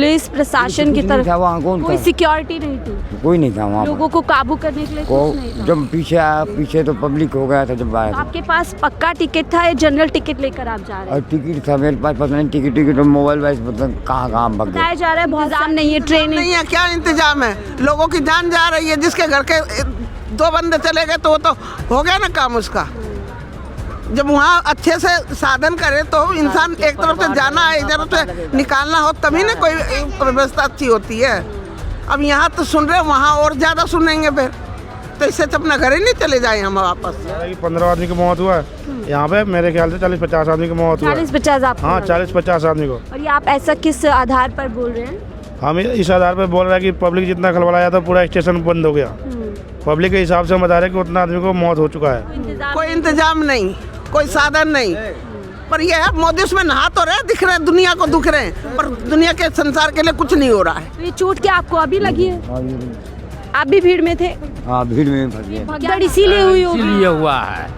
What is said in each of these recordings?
Police प्रशासन की तरफ कोई सिक्योरिटी नहीं थी, कोई नहीं था वहाँ लोगों को काबू करने के लिए कुछ नहीं था। जब पीछे आया, पीछे तो पब्लिक हो गया था जब आया था। आपके पास पक्का टिकट था या जनरल टिकट लेकर आप जा रहे और टिकट था मेरे पास, पता नहीं टिकट तो मोबाइल वाइस पता कहाँ भग गए। बताया जा रहा है बहुत इंतजाम नहीं है, ट्रेन नहीं है। क्या इंतजाम है? लोगों की जान जा रही है। जिसके घर के 2 बंदे चले गए तो वो तो हो गया ना काम उसका। जब वहाँ अच्छे से साधन करे तो इंसान एक तरफ से जाना है, एक तरफ से निकालना हो, तभी ना कोई व्यवस्था अच्छी होती है। अब यहाँ तो सुन रहे, वहाँ और ज़्यादा सुनेंगे फिर, तो इससे तो अपना घर ही नहीं चले जाए हम वापस। 15 आदमी की मौत हुआ है यहाँ पे, मेरे ख्याल से 40-50 आदमी की मौत हुआ है। 40-50 आप? हाँ, 40-50 आदमी को। और ये आप ऐसा किस आधार पर बोल रहे हैं? हम इस आधार पर बोल रहे हैं कि पब्लिक जितना खलबलाया था पूरा स्टेशन बंद हो गया। पब्लिक के हिसाब से हम बता रहे हैं कि उतना आदमी को मौत हो चुका है। कोई इंतजाम नहीं, कोई साधन नहीं। पर ये है मोदी उसमें नहा तो रहे, दिख रहे, दुनिया को दिख रहे हैं, पर दुनिया के संसार के लिए कुछ नहीं हो रहा है। तो ये चोट क्या आपको अभी लगी है? आप भी भीड़ में थे? हाँ, भीड़ में फंस गए। भगदड़ इसीलिए हुई होगी। इसीलिए हुआ है।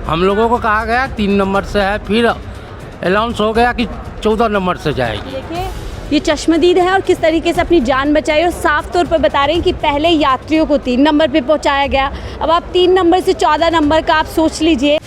हम लोगों को कहा गया 3 नंबर से है, फिर अनाउंस हो गया कि 14 नंबर से जाएगी। देखिए ये चश्मदीद है और किस तरीके से अपनी जान बचाई, और साफ तौर पर बता रहे हैं कि पहले यात्रियों को 3 नंबर पे पहुंचाया गया, अब आप 3 नंबर से 14 नंबर का आप सोच लीजिए।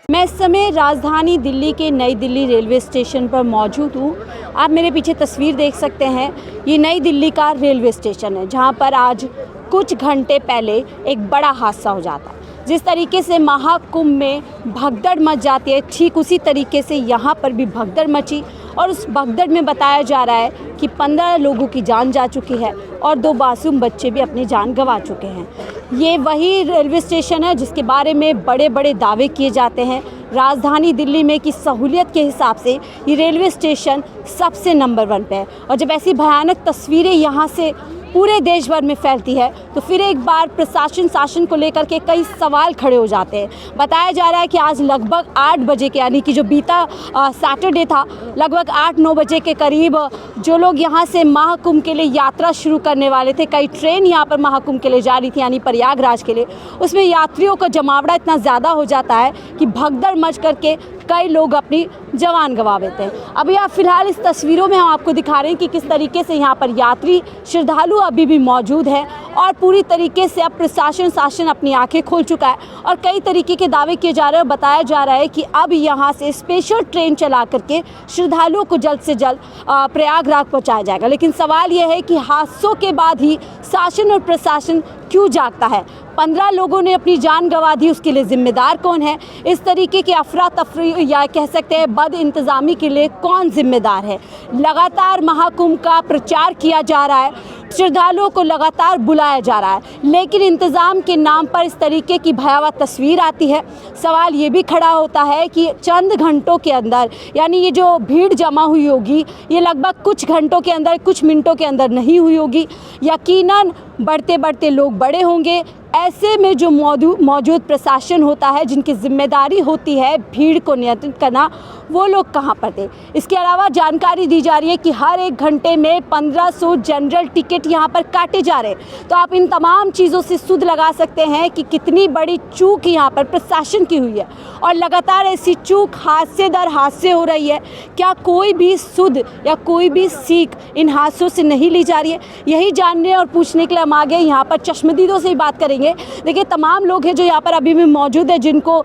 मैं इस समय राजधानी दिल्ली के नई दिल्ली रेलवे स्टेशन पर मौजूद हूँ। आप मेरे पीछे तस्वीर देख सकते हैं, ये नई दिल्ली का रेलवे स्टेशन है जहाँ पर आज कुछ घंटे पहले एक बड़ा हादसा हो जाता है। जिस तरीके से महाकुंभ में भगदड़ मच जाती है, ठीक उसी तरीके से यहाँ पर भी भगदड़ मची, और उस भगदड़ में बताया जा रहा है कि 15 लोगों की जान जा चुकी है और 2 मासूम बच्चे भी अपनी जान गंवा चुके हैं। ये वही रेलवे स्टेशन है जिसके बारे में बड़े बड़े दावे किए जाते हैं राजधानी दिल्ली में कि सहूलियत के हिसाब से ये रेलवे स्टेशन सबसे नंबर 1 पे है। और जब ऐसी भयानक तस्वीरें यहाँ से पूरे देश भर में फैलती है तो फिर एक बार प्रशासन शासन को लेकर के कई सवाल खड़े हो जाते हैं। बताया जा रहा है कि आज लगभग 8 बजे के, यानी कि जो बीता सैटरडे था, लगभग 8-9 बजे के करीब जो लोग यहाँ से महाकुंभ के लिए यात्रा शुरू करने वाले थे, कई ट्रेन यहाँ पर महाकुंभ के लिए जा रही थी यानी प्रयागराज के लिए, उसमें यात्रियों का जमावड़ा इतना ज़्यादा हो जाता है कि भगदड़ मच करके कई लोग अपनी जान गंवा देते हैं। अभी आप फिलहाल इस तस्वीरों में हम आपको दिखा रहे हैं कि किस तरीके से यहाँ पर यात्री श्रद्धालु अभी भी मौजूद है और पूरी तरीके से अब प्रशासन शासन अपनी आंखें खोल चुका है और कई तरीके के दावे किए जा रहे हैं। बताया जा रहा है कि अब यहाँ से स्पेशल ट्रेन चला करके श्रद्धालुओं को जल्द से जल्द प्रयागराज पहुँचाया जाएगा। लेकिन सवाल यह है कि हादसों के बाद ही शासन और प्रशासन क्यों जागता है? 15 लोगों ने अपनी जान गंवा दी, उसके लिए जिम्मेदार कौन है? इस तरीके की अफरा तफरी या कह सकते हैं बद इंतज़ामी के लिए कौन जिम्मेदार है? लगातार महाकुंभ का प्रचार किया जा रहा है, श्रद्धालुओं को लगातार बुलाया जा रहा है, लेकिन इंतज़ाम के नाम पर इस तरीके की भयावह तस्वीर आती है। सवाल ये भी खड़ा होता है कि चंद घंटों के अंदर, यानी ये जो भीड़ जमा हुई होगी ये लगभग कुछ घंटों के अंदर, कुछ मिनटों के अंदर नहीं हुई होगी। यकीनन बढ़ते बढ़ते लोग बड़े होंगे। ऐसे में जो मौजूद प्रशासन होता है, जिनकी जिम्मेदारी होती है भीड़ को नियंत्रित करना, वो लोग कहाँ पर थे? इसके अलावा जानकारी दी जा रही है कि हर 1 घंटे में 1500 जनरल टिकट यहाँ पर काटे जा रहे हैं। तो आप इन तमाम चीज़ों से सुध लगा सकते हैं कि कितनी बड़ी चूक यहाँ पर प्रशासन की हुई है और लगातार ऐसी चूक हादसे दर हादसे हो रही है। क्या कोई भी सुध या कोई भी सीख इन हादसों से नहीं ली जा रही है? यही जानने और पूछने के लिए हम आगे यहाँ पर चश्मदीदों से ही बात करेंगे। देखिए तमाम लोग हैं जो यहाँ पर अभी भी मौजूद है, जिनको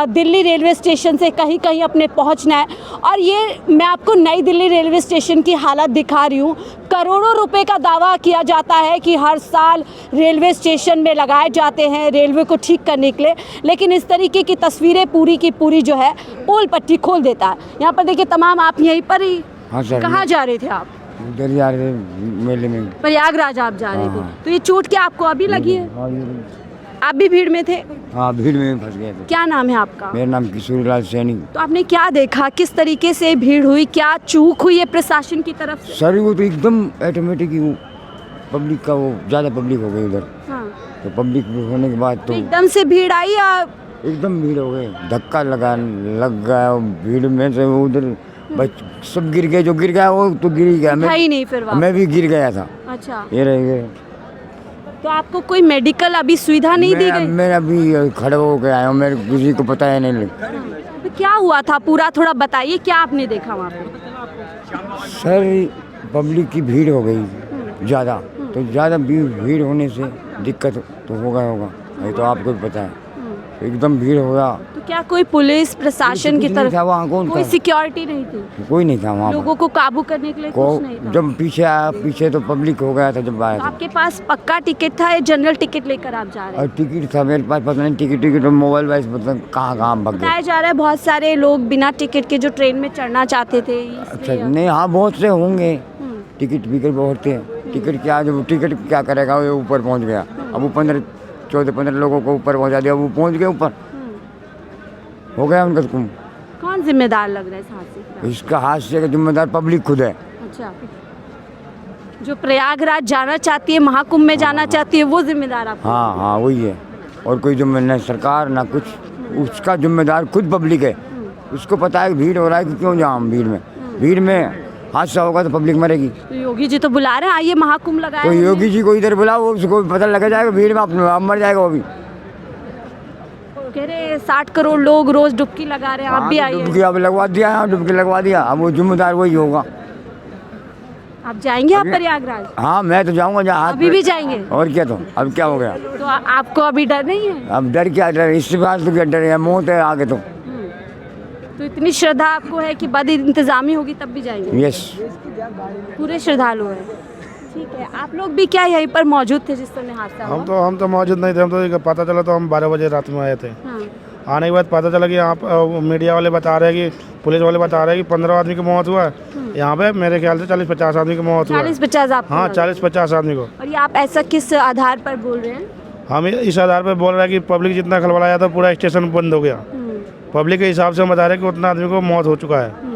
दिल्ली रेलवे स्टेशन से कहीं कहीं अपने पहुँचना है। और ये मैं आपको नई दिल्ली रेलवे स्टेशन की हालत दिखा रही हूँ। करोड़ों रुपए का दावा किया जाता है कि हर साल रेलवे स्टेशन में लगाए जाते हैं रेलवे को ठीक करने के लिए, लेकिन इस तरीके की तस्वीरें पूरी की पूरी जो है पोल पट्टी खोल देता है। यहाँ पर देखिए तमाम, आप यहीं पर ही? हाँ सर। कहाँ जा रहे थे आप? उधर जा रहे मेले में। प्रयागराज आप जा रहे थे? तो ये चोट क्या आपको अभी लगी है? आप भी भीड़ में थे? हाँ, भीड़ में फंस गए थे। क्या नाम है आपका? मेरा नाम किशोरी लाल सैनी। तो आपने क्या देखा, किस तरीके से भीड़ हुई, क्या चूक हुई है प्रशासन की तरफ से? सर वो तो एकदम ऑटोमेटिक ही पब्लिक का, वो ज़्यादा पब्लिक हो गई उधर। हाँ। तो पब्लिक होने के बाद तो एकदम से भीड़ आई या? एकदम भीड़ हो गई, धक्का लग गया भीड़ में से। उधर सब गिर गए, जो गिर गया वो तो गिर ही गया। था ही नहीं फिर वहाँ? मैं भी गिर गया था। अच्छा। ये रह गए। तो आपको कोई मेडिकल अभी सुविधा नहीं दी गई? मैं अभी खड़ा हो गया हूँ, मेरे किसी को पता है नहीं। क्या हुआ था पूरा थोड़ा बताइए, क्या आपने देखा वहाँ पे? सर पब्लिक की भीड़ हो गई ज़्यादा, तो ज़्यादा भीड़ होने से दिक्कत तो होगा ये तो आपको भी पता है, एकदम भीड़ होगा। तो क्या कोई पुलिस प्रशासन की कुछ नहीं तरफ था वहाँ, कौन कोई था? सिक्योरिटी नहीं थी? कोई नहीं था वहाँ पर। लोगों को काबू करने के लिए को कुछ नहीं था? जब पीछे आया, पीछे तो पब्लिक हो गया था जब आया तो था। आपके पास पक्का टिकट था या जनरल टिकट लेकर आप जा रहे और हैं? टिकट था मेरे पास, पता नहीं टिकट मोबाइल वाइस पता कहाँ भग गए। बताया जा रहा है बहुत सारे लोग बिना टिकट के जो ट्रेन में चढ़ना चाहते थे अच्छा इसलिए- नहीं, हाँ बहुत से होंगे, हम्म, टिकट बिकट बहुत थे। टिकट क्या, जब टिकट क्या करेगा, वो ऊपर पहुंच गया। अब वो 14-15 लोगों को ऊपर पहुंचा दिया, वो पहुंच गए ऊपर, हो गया उनका हुक्म। कौन जिम्मेदार लग रहा है इस हादसे का? इसका हादसे का जिम्मेदार पब्लिक खुद है। अच्छा, जो प्रयागराज जाना चाहती है, महाकुंभ में जाना चाहती है, वो जिम्मेदार आप? हाँ वही है, और कोई जिम्मेदार न सरकार ना कुछ, उसका जिम्मेदार खुद पब्लिक है। उसको पता है कि भीड़ हो रहा है कि क्यों जाऊँ हम भीड़ में, भीड़ में हादसा होगा तो पब्लिक मरेगी। तो योगी जी तो बुला रहे हैं, आइए महाकुंभ लगाए तो हमने। योगी जी को इधर बुलाओ, उसको पता लग जाएगा भीड़ में, आप मर जाएगा वो भी। कह रहे 60 करोड़ लोग रोज डुबकी लगा रहे हैं, आप भी हाँ, तो आइए। डुबकी अब लगवा दिया है, डुबकी लगवा दिया, अब वो जिम्मेदार वही होगा। आप जाएंगे आप प्रयागराज? हाँ मैं तो जाऊँगा जहाँ हाथ अभी पे- भी जाएंगे? और क्या, तो अब क्या हो गया, तो आपको अभी डर नहीं है? अब डर क्या, डर इससे बात तो क्या डर है, मौत है आगे तो। तो इतनी श्रद्धा आपको है कि बद इंतजामी होगी तब भी जाएंगे? यस, पूरे श्रद्धालु हैं। ठीक है, आप लोग भी क्या यहीं पर मौजूद थे जिस समय हादसा हुआ? हम तो मौजूद नहीं थे, हम तो पता चला तो हम 12 बजे रात में आए थे। हाँ, आने के बाद पता चला कि यहाँ पर मीडिया वाले बता रहे हैं कि पुलिस वाले बता रहे हैं कि 15 आदमी की मौत हुआ है। यहाँ पे मेरे ख्याल से 40-50 आदमी की मौत हुआ है। 40-50 आप? हाँ 40-50 आदमी को। और ये आप ऐसा किस आधार पर बोल रहे हैं? हम इस आधार पर बोल रहे हैं कि पब्लिक जितना खलबलाया था पूरा स्टेशन बंद हो गया। पब्लिक के हिसाब से हम बता रहे हैं कि उतना आदमी को मौत हो चुका है।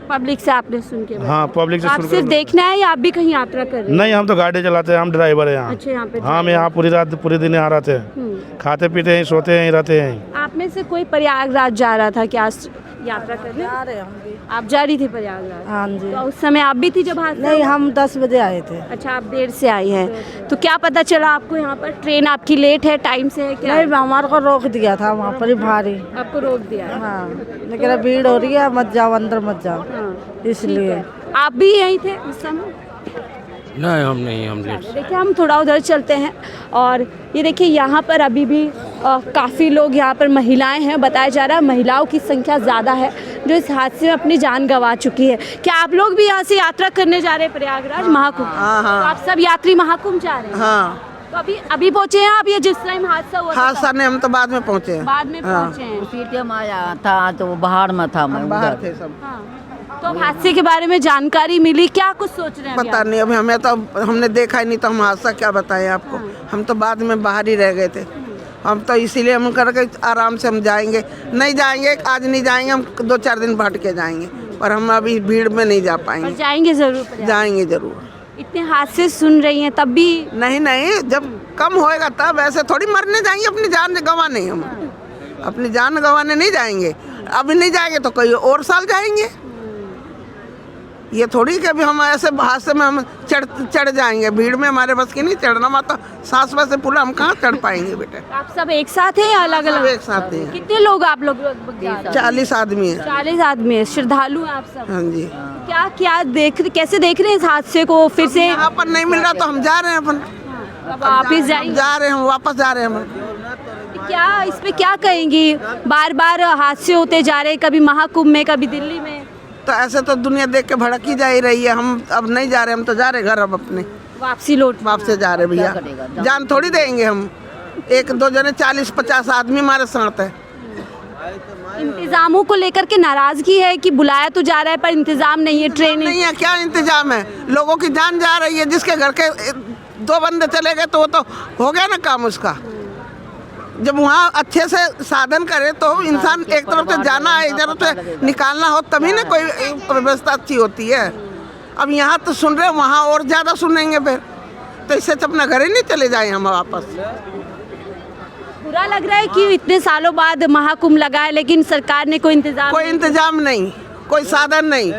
पब्लिक से आपने सुन के? हाँ पब्लिक से तो आप सुन सिर्फ कर- देखना है या आप भी कहीं यात्रा कर रहे हैं? नहीं, हम तो गाड़ी चलाते हैं, हम ड्राइवर हैं यहाँ। अच्छा, यहाँ पे हाँ, हम यहाँ पूरी रात पूरे दिन यहाँ रहते हैं, हम्म। खाते पीते हैं, सोते हैं, रहते हैं। आप में से कोई प्रयागराज जा रहा था क्या यात्रा करने? जा रहे हम भी। आप जा रही थी प्रयागराज? हाँ जी। तो उस समय आप भी थी जब हादसा नहीं, हुआ? हम 10 बजे आए थे। अच्छा, आप देर से आई हैं। तो क्या पता चला आपको यहाँ पर? ट्रेन आपकी लेट है, टाइम से है क्या? नहीं, हमारे को रोक दिया था वहाँ पर ही भारी। आपको रोक दिया है? हाँ, लेकिन भीड़ हो रही है, मत जाओ, अंदर मत जाओ, हाँ, इसलिए। आप भी यहीं थे उस समय? नहीं हम नहीं, हम लेट। देखिए, हम थोड़ा उधर चलते हैं और ये देखिए यहाँ पर अभी भी काफ़ी लोग, यहाँ पर महिलाएं हैं। बताया जा रहा है महिलाओं की संख्या ज़्यादा है जो इस हादसे में अपनी जान गंवा चुकी है। क्या आप लोग भी यहाँ से यात्रा करने जा रहे हैं प्रयागराज महाकुंभ? हाँ, हाँ। तो आप सब यात्री महाकुंभ जा रहे हैं? हाँ, तो अभी पहुँचे हैं आप, ये जिस टाइम हादसा हुआ था हादसा ने हम तो बाद में पहुँचे हैं। बाद में पहुँचे हैं? पीटीएम आया था तो वो बाहर में था, मैं हम बाहर उधर। थे सब। हाँ। तो अब हादसे के बारे में जानकारी मिली, क्या कुछ सोच रहे हैं अभी पता आप? नहीं, अभी हमें तो हमने देखा ही नहीं, तो हम हादसा क्या बताएं आपको। हम तो बाद में बाहर ही रह गए थे। हम तो इसीलिए हम करके आराम से हम जाएंगे, नहीं जाएंगे आज नहीं जाएंगे, हम 2-4 दिन भट के जाएंगे, पर हम अभी भीड़ में नहीं जा पर पाएंगे। जाएंगे जरूर प्रयागराज। जाएंगे जरूर। इतने हादसे सुन रही हैं तब भी? नहीं, जब कम होएगा तब, ऐसे थोड़ी मरने जाएंगे, अपनी जान गंवाने हम अपनी जान गंवाने नहीं जाएंगे। अभी नहीं जाएंगे तो कोई और साल जाएंगे। ये थोड़ी कि अभी हम ऐसे हादसे में हम चढ़ जाएंगे, भीड़ में हमारे बस की नहीं चढ़ना, माता सांस वैसे पूरा हम कहाँ चढ़ पाएंगे बेटे। आप सब एक साथ हैं या अलग सब अलग? एक साथ हैं। कितने लोग आप लोग लगभग जा रहे हैं? 40 आदमी है। 40 आदमी है, श्रद्धालु हैं आप सब? हाँ जी। कैसे देख रहे हैं इस हादसे को? फिर से यहाँ पर नहीं मिल रहा तो हम जा रहे हैं अपन, अब वापिस हम जाएंगे? जा रहे हैं, हम वापस जा रहे हैं हम। क्या इस पे क्या कहेंगी? बार बार हादसे होते जा रहे हैं, कभी महाकुंभ में, कभी दिल्ली में। तो ऐसे तो दुनिया देख के भड़क ही जा ही रही है। हम अब नहीं जा रहे, हम तो जा रहे घर अब अपने वापसी लौट वापस जा रहे भैया, जान थोड़ी देंगे हम। 1-2 जने 40-50 आदमी हमारे साथ है। इंतजामों को लेकर के नाराजगी है कि बुलाया तो जा रहा है पर इंतजाम नहीं है, ट्रेन नहीं है, क्या इंतजाम है? लोगों की जान जा रही है, जिसके घर के 2 बंदे चले गए तो वो तो हो गया ना काम उसका। जब वहाँ अच्छे से साधन करे तो इंसान एक तरफ से जाना है, एक तरफ से निकालना हो, तभी ना कोई व्यवस्था अच्छी होती है। अब यहाँ तो सुन रहे, वहाँ और ज़्यादा सुनेंगे फिर, तो इससे तो अपना घर ही नहीं चले जाए हम वापस। बुरा लग रहा है कि इतने सालों बाद महाकुंभ लगा है लेकिन सरकार ने कोई इंतजाम नहीं, कोई साधन नहीं।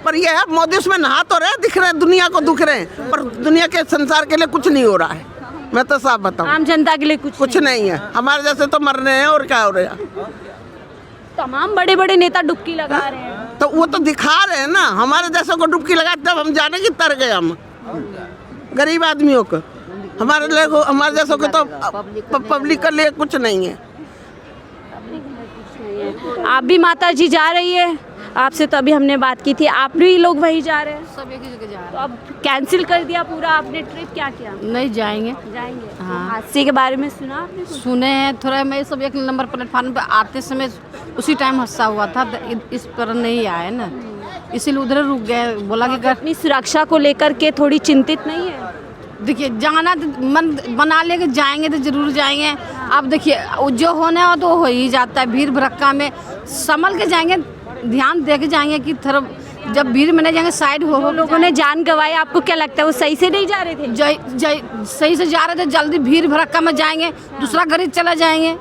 पर ये है मोदी उसमें नहा तो रहे, दिख रहे, दुनिया को दिख रहे हैं, पर दुनिया के संसार के लिए कुछ नहीं हो रहा है। मैं तो साफ बताऊं, आम जनता के लिए कुछ नहीं है। हमारे जैसे तो मर रहे हैं और क्या हो रहा है। तमाम बड़े बड़े नेता डुबकी लगा रहे हैं। तो वो तो दिखा रहे हैं ना, हमारे जैसों को डुबकी लगा तब हम जाने की तर गए हम गरीब आदमियों को। हमारे जैसों को तो पब्लिक के लिए कुछ नहीं है। आप भी माता जी जा रही है, आपसे तो अभी हमने बात की थी, आप भी लोग वहीं जा रहे हैं? सब एक ही जगह जा तो अब कैंसिल कर दिया पूरा आपने ट्रिप, क्या किया? रहे, नहीं जाएंगे। जाएंगे। हाँ। हादसे के बारे में सुना आपने कुछ? सुने हैं थोड़ा, मैं सब एक नंबर प्लेटफार्म पे आते समय उसी टाइम हादसा हुआ था, इस पर नहीं आए ना, इसीलिए उधर रुक गए। बोला कि अपनी सुरक्षा को लेकर के थोड़ी चिंतित नहीं है? देखिए जाना मन बना लेके जाएंगे तो जरूर जाएंगे। अब देखिए जो होना है तो हो ही जाता है, भीड़ भड़क्का में संभल के जाएंगे, ध्यान दे के जाएंगे कि थोड़ा जब भीड़ में नहीं जाएंगे साइड हो लोगों ने जान गंवाई, आपको क्या लगता है वो सही से नहीं जा रहे थे? सही से जा रहे थे, जल्दी भीड़ भड़क्का में जाएंगे, दूसरा गाड़ी चला जाएंगे।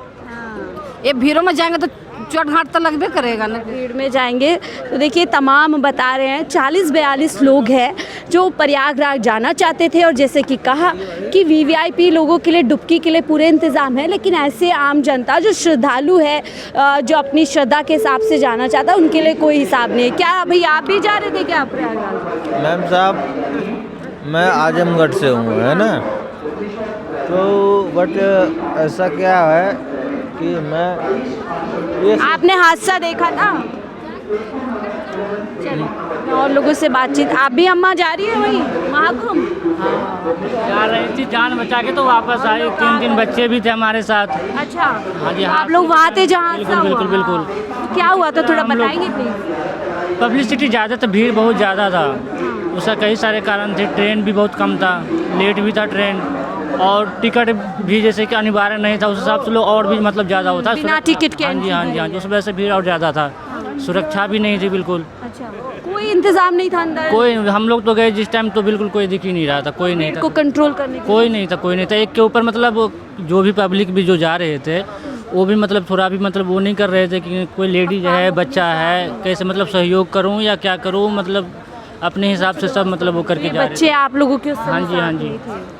ये भीड़ों में जाएंगे तो चोट घाट तो लगबे करेगा ना, भीड़ में जाएंगे। तो देखिए तमाम बता रहे हैं 40-42 लोग हैं जो प्रयागराज जाना चाहते थे, और जैसे कि कहा कि वीवीआईपी लोगों के लिए डुबकी के लिए पूरे इंतज़ाम है, लेकिन ऐसे आम जनता जो श्रद्धालु है, जो अपनी श्रद्धा के हिसाब से जाना चाहता है, उनके लिए कोई हिसाब नहीं है। क्या भाई आप भी जा रहे थे क्या प्रयागराज? मैम साहब मैं आजमगढ़ से हूँ, है ना, तो बट ऐसा क्या है कि मैं आपने हादसा देखा था? चलिए और लोगों से बातचीत। आप भी अम्मा जा रही है वही महाकुंभ? जा रही थी जान बचा के, तो वापस आए। 3 बच्चे भी थे हमारे साथ। अच्छा। हाँ जी, तो हाँ। आप लोग वहाँ थे जहाँ हादसा हुआ? बिल्कुल बिल्कुल। तो क्या हुआ था थोड़ा बताएंगे प्लीज? पब्लिसिटी ज़्यादा था, भीड़ बहुत ज़्यादा था, उसका कई सारे कारण थे। ट्रेन भी बहुत कम था, लेट भी था ट्रेन, और टिकट भी जैसे कि अनिवार्य नहीं था, उस हिसाब से लोग और भी मतलब ज़्यादा होता। बिना टिकट के? हाँ जी हाँ जी हाँ जी, उस वजह से भीड़ और ज़्यादा था। सुरक्षा भी नहीं थी बिल्कुल। अच्छा, कोई इंतजाम नहीं था अंदर? कोई, हम लोग तो गए जिस टाइम तो बिल्कुल कोई दिख ही नहीं रहा था, कोई नहीं था को कंट्रोल करने कोई नहीं था। एक के ऊपर मतलब जो भी पब्लिक भी जो जा रहे थे वो भी मतलब थोड़ा भी मतलब वो नहीं कर रहे थे कि कोई लेडीज है, बच्चा है, कैसे मतलब सहयोग करूं या क्या करूं, मतलब अपने हिसाब से सब मतलब वो करके जा रहे बच्चे आप लोगों के? हाँ जी हाँ जी।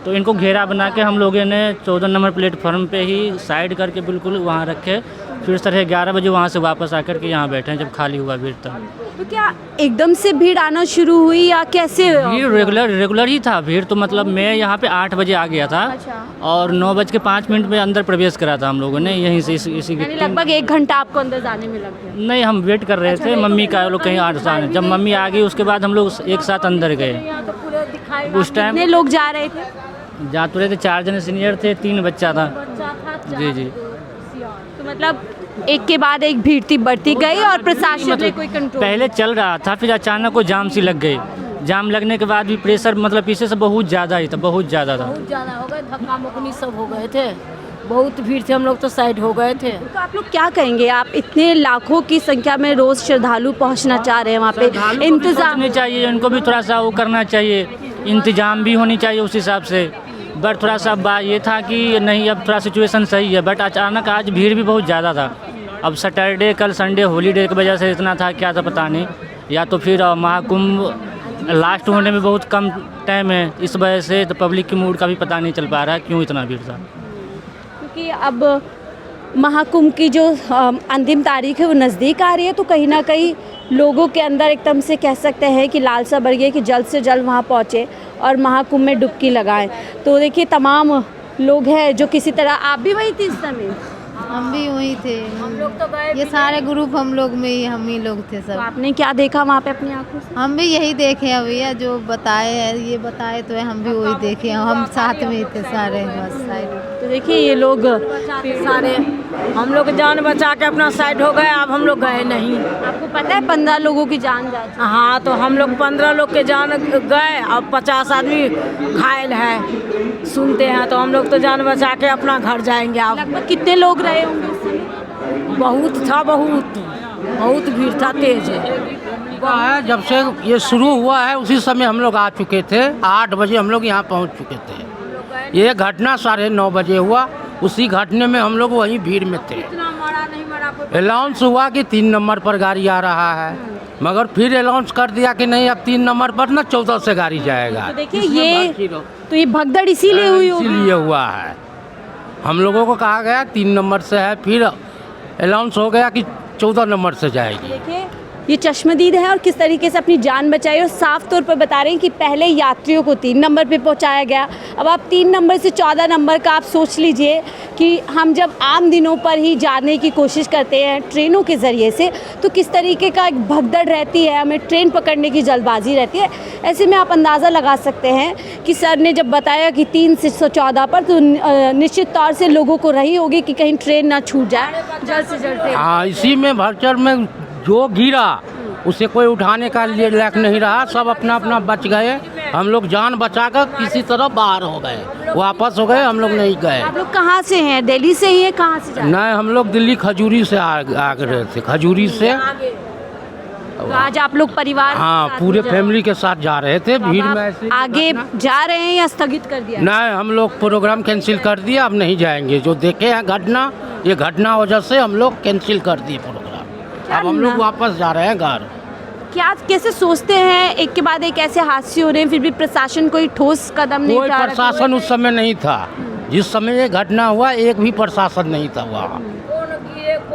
तो इनको घेरा बना के हम लोगों ने 14 नंबर प्लेटफॉर्म पे ही साइड करके बिल्कुल वहाँ रखे, फिर 11:30 बजे वहाँ से वापस आकर के यहाँ बैठे हैं जब खाली हुआ भीड़ तक। तो क्या एकदम से भीड़ आना शुरू हुई या कैसे? भीड़ रेगुलर ही था। भीड़ तो मतलब मैं यहाँ पे 8 बजे आ गया था। अच्छा। और 9:05 में अंदर प्रवेश करा था हम लोगों ने यहीं से इसी लगभग 1 घंटा आपको अंदर जाने में लग गया? नहीं, हम वेट कर रहे थे मम्मी का, लोग कहीं आठ साल। जब मम्मी आ गई उसके बाद हम लोग एक साथ अंदर गए। उस टाइम कितने लोग जा रहे थे? जा तो रहे थे, 4 जने सीनियर थे, 3 बच्चा था। जी जी। तो मतलब एक के बाद एक भीड़ थी बढ़ती गई और प्रशासन ने कोई कंट्रोल? पहले चल रहा था, फिर अचानक को जाम सी लग गई। जाम लगने के बाद भी प्रेशर मतलब पीछे से बहुत ज़्यादा ही था, बहुत ज़्यादा था। बहुत ज़्यादा हो गए, धक्का मुक्की सब हो गए थे, बहुत भीड़ थे, हम लोग तो साइड हो गए थे। तो आप लोग क्या कहेंगे? आप इतने लाखों की संख्या में रोज़ श्रद्धालु पहुंचना चाह रहे हैं वहाँ पे, इंतजाम नहीं चाहिए, उनको भी थोड़ा सा वो करना चाहिए, इंतजाम भी होनी चाहिए उस हिसाब से। बट थोड़ा सा बात ये था कि नहीं, अब थोड़ा सिचुएशन सही है, बट अचानक आज भीड़ भी बहुत ज़्यादा था। अब सैटरडे, कल संडे, हॉलीडे की वजह से इतना था, क्या था पता नहीं, या तो फिर महाकुंभ लास्ट होने में बहुत कम टाइम है, इस वजह से तो पब्लिक की मूड का भी पता नहीं चल पा रहा है क्यों इतना भीड़ था। क्योंकि अब महाकुंभ की जो अंतिम तारीख है वो नज़दीक आ रही है, तो कहीं ना कहीं लोगों के अंदर एकदम से कह सकते हैं कि लालसा बढ़ गई है कि जल्द से जल्द वहाँ पहुँचे और महाकुंभ में डुबकी लगाएं। तो देखिए तमाम लोग हैं जो किसी तरह, आप भी वही थी इस समय? हम भी वही थे, हम लोग तो गए, ये सारे ग्रुप हम लोग में ही हम ही लोग थे सब। तो आपने क्या देखा वहाँ पे अपनी आंखों से? हम भी यही देखे हैं भैया, जो बताए हैं, ये बताए तो हम भी वही देखे हैं, हम साथ में ही थे सारे बस साइड। तो देखिए ये लोग सारे हम लोग जान बचा के अपना साइड हो गए, अब हम लोग गए नहीं। आपको पता है 15 लोगों की जान जा चुकी? हाँ, तो हम लोग 15 लोग के जान गए, अब 50 आदमी घायल है, सुनते हैं। तो हम लोग तो जान बचा के अपना घर जाएंगे। अब लगभग कितने लोग रहे होंगे उस समय? बहुत था, बहुत भीड़ था, तेज है। जब से ये शुरू हुआ है उसी समय हम लोग आ चुके थे, 8 बजे हम लोग यहाँ पहुँच चुके थे। ये घटना 9:30 बजे हुआ, उसी घटने में हम लोग वहीं भीड़ में थे। अनाउंस हुआ कि 3 नंबर पर गाड़ी आ रहा है, मगर फिर अनाउंस कर दिया कि नहीं, अब 3 नंबर पर ना 14 से गाड़ी जाएगा। तो देखिए ये भगदड़ इसीलिए हुई होगी। इसीलिए हुआ है। हम लोगों को कहा गया 3 नंबर से है, फिर अनाउंस हो गया कि 14 नंबर से जाएगी। देखिए ये चश्मदीद है और किस तरीके से अपनी जान बचाई और साफ तौर पर बता रहे हैं कि पहले यात्रियों को 3 नंबर पे पहुंचाया गया, अब आप 3 नंबर से 14 नंबर का आप सोच लीजिए कि हम जब आम दिनों पर ही जाने की कोशिश करते हैं ट्रेनों के ज़रिए से तो किस तरीके का एक भगदड़ रहती है, हमें ट्रेन पकड़ने की जल्दबाजी रहती है। ऐसे में आप अंदाज़ा लगा सकते हैं कि सर ने जब बताया कि 3 से 14 पर तो निश्चित तौर से लोगों को रही होगी कि कहीं ट्रेन ना छूट जाए, जल्द से जल्द ट्रेन। हाँ, इसी में भगचर में जो गिरा उसे कोई उठाने का लिए लायक नहीं रहा, सब अपना अपना बच गए। हम लोग जान बचाकर किसी तरह बाहर हो गए, वापस हो गए, हम लोग नहीं गए। आप लोग कहाँ से हैं? दिल्ली से ही है? कहाँ से जा रहे हैं? नहीं, हम लोग दिल्ली खजूरी से आ रहे थे, खजूरी से। तो आज आप लोग परिवार के हाँ, साथ पूरे जा- फैमिली के साथ जा रहे थे। तो भीड़ अब में आप ऐसे आगे जा रहे हैं या स्थगित कर दिया? नहीं, हम लोग प्रोग्राम कैंसिल कर दिया, अब नहीं जाएंगे। जो देखे हैं घटना, ये घटना वजह से हम लोग कैंसिल कर दिए प्रोग्राम। अब हम लोग वापस जा रहे हैं घर। क्या कैसे सोचते हैं एक के बाद एक ऐसे हादसे हो रहे हैं फिर भी प्रशासन कोई ठोस कदम नहीं कोई उठा रहा? प्रशासन उस समय नहीं था, जिस समय ये घटना हुआ एक भी प्रशासन नहीं था वहाँ।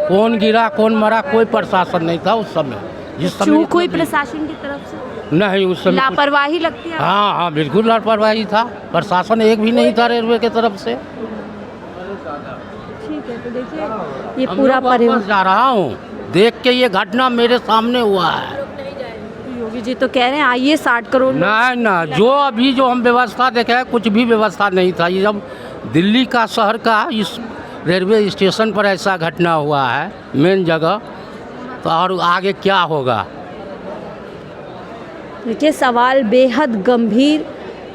कौन गिरा कौन मरा कोई प्रशासन नहीं था उस समय। जिस समय चूक हुई प्रशासन की तरफ से? नहीं, उस समय कुछ- लापरवाही लगती है? हाँ हाँ, बिल्कुल लापरवाही था, प्रशासन एक भी नहीं था रेलवे की तरफ से। ठीक है, तो देखिए ये हम पूरा लोग वापस परिवहन। जा रहा हूँ, देख के ये घटना मेरे सामने हुआ है। योगी जी तो कह रहे हैं आइए 60 करोड़ लोग- नहीं ना, जो अभी जो हम व्यवस्था देखे हैं कुछ भी व्यवस्था नहीं था। ये जब दिल्ली का शहर का इस रेलवे स्टेशन पर ऐसा घटना हुआ है मेन जगह, तो और आगे क्या होगा। देखिए सवाल बेहद गंभीर,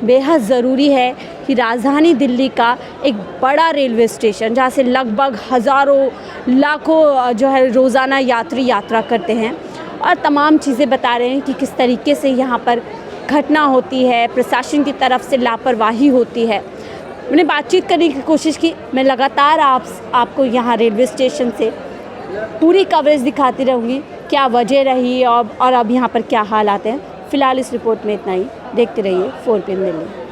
बेहद ज़रूरी है कि राजधानी दिल्ली का एक बड़ा रेलवे स्टेशन जहाँ से लगभग हज़ारों लाखों जो है रोज़ाना यात्री यात्रा करते हैं और तमाम चीज़ें बता रहे हैं कि किस तरीके से यहाँ पर घटना होती है, प्रशासन की तरफ से लापरवाही होती है। मैंने बातचीत करने की कोशिश की, मैं लगातार आपको यहाँ रेलवे स्टेशन से पूरी कवरेज दिखाती रहूँगी, क्या वजह रही और अब यहाँ पर क्या हालात हैं। फ़िलहाल इस रिपोर्ट में इतना ही। देखते रहिए 4PM दिल्ली।